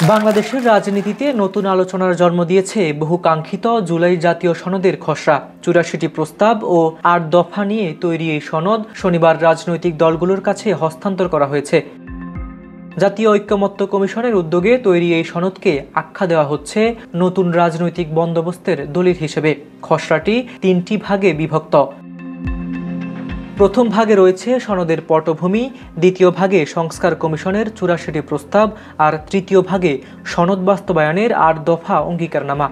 বাংলাদেশের রাজনীতিতে নতুন আলোচনার জন্ম দিয়েছে বহুকাঙ্ক্ষিত জুলাই জাতীয় সনদের খসড়া। ৮৪টি প্রস্তাব ও ৮ দফা নিয়ে তৈরি এই সনদ শনিবার রাজনৈতিক দলগুলোর কাছে হস্তান্তর করা হয়েছে। জাতীয় ঐক্যমত্য কমিশনের উদ্যোগে তৈরি এই সনদকে আখ্যা দেওয়া হচ্ছে নতুন রাজনৈতিক বন্দোবস্তের দলিল হিসেবে। খসড়াটি ৩টি ভাগে বিভক্ত। প্রথম ভাগে রয়েছে সনদের পটভূমি, দ্বিতীয় ভাগে সংস্কার কমিশনের ৮৪টি প্রস্তাব আর তৃতীয় ভাগে সনদ বাস্তবায়নের ৮ দফা অঙ্গীকারনামা।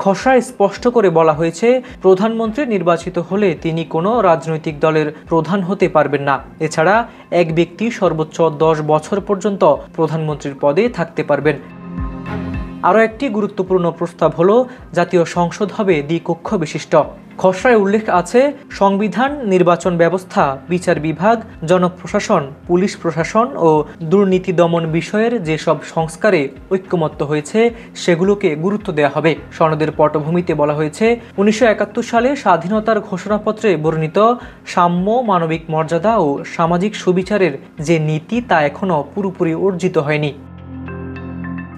খসড়ায় স্পষ্ট করে বলা হয়েছে, প্রধানমন্ত্রী নির্বাচিত হলে তিনি কোনো রাজনৈতিক দলের প্রধান হতে পারবেন না। এছাড়া এক ব্যক্তি সর্বোচ্চ ১০ বছর পর্যন্ত প্রধানমন্ত্রীর পদে থাকতে পারবেন। আরও একটি গুরুত্বপূর্ণ প্রস্তাব হলো জাতীয় সংসদ হবে দ্বিকক্ষ বিশিষ্ট। খসড়ায় উল্লেখ আছে, সংবিধান, নির্বাচন ব্যবস্থা, বিচার বিভাগ, জনপ্রশাসন, পুলিশ প্রশাসন ও দুর্নীতি দমন বিষয়ের যেসব সংস্কারে ঐক্যমত্য হয়েছে সেগুলোকে গুরুত্ব দেওয়া হবে। সনদের পটভূমিতে বলা হয়েছে, ১৯৭১ সালে স্বাধীনতার ঘোষণাপত্রে বর্ণিত সাম্য, মানবিক মর্যাদা ও সামাজিক সুবিচারের যে নীতি তা এখনও পুরোপুরি অর্জিত হয়নি।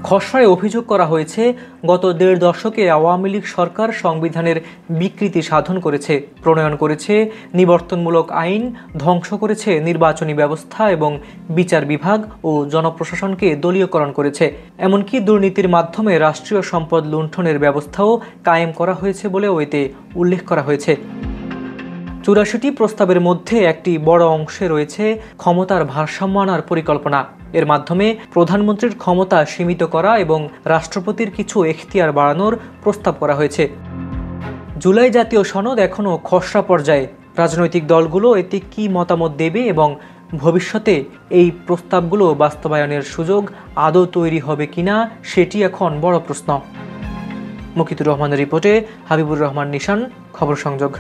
খসড়ায় অভিযোগ করা হয়েছে, গত ১.৫ দশকে আওয়ামী লীগ সরকার সংবিধানের বিকৃতি সাধন করেছে, প্রণয়ন করেছে নিবর্তনমূলক আইন, ধ্বংস করেছে নির্বাচনী ব্যবস্থা এবং বিচার বিভাগ ও জনপ্রশাসনকে দলীয়করণ করেছে। এমনকি দুর্নীতির মাধ্যমে রাষ্ট্রীয় সম্পদ লুণ্ঠনের ব্যবস্থাও কায়েম করা হয়েছে বলেও এতে উল্লেখ করা হয়েছে। ৮৪টি প্রস্তাবের মধ্যে একটি বড় অংশে রয়েছে ক্ষমতার ভারসাম্য আনার পরিকল্পনা। এর মাধ্যমে প্রধানমন্ত্রীর ক্ষমতা সীমিত করা এবং রাষ্ট্রপতির কিছু এখতিয়ার বাড়ানোর প্রস্তাব করা হয়েছে। জুলাই জাতীয় সনদ এখনও খসড়া পর্যায়ে। রাজনৈতিক দলগুলো এতে কী মতামত দেবে এবং ভবিষ্যতে এই প্রস্তাবগুলো বাস্তবায়নের সুযোগ আদৌ তৈরি হবে কিনা সেটি এখন বড় প্রশ্ন। মুকিতুর রহমানের রিপোর্টে হাবিবুর রহমান নিশান, খবর সংযোগ।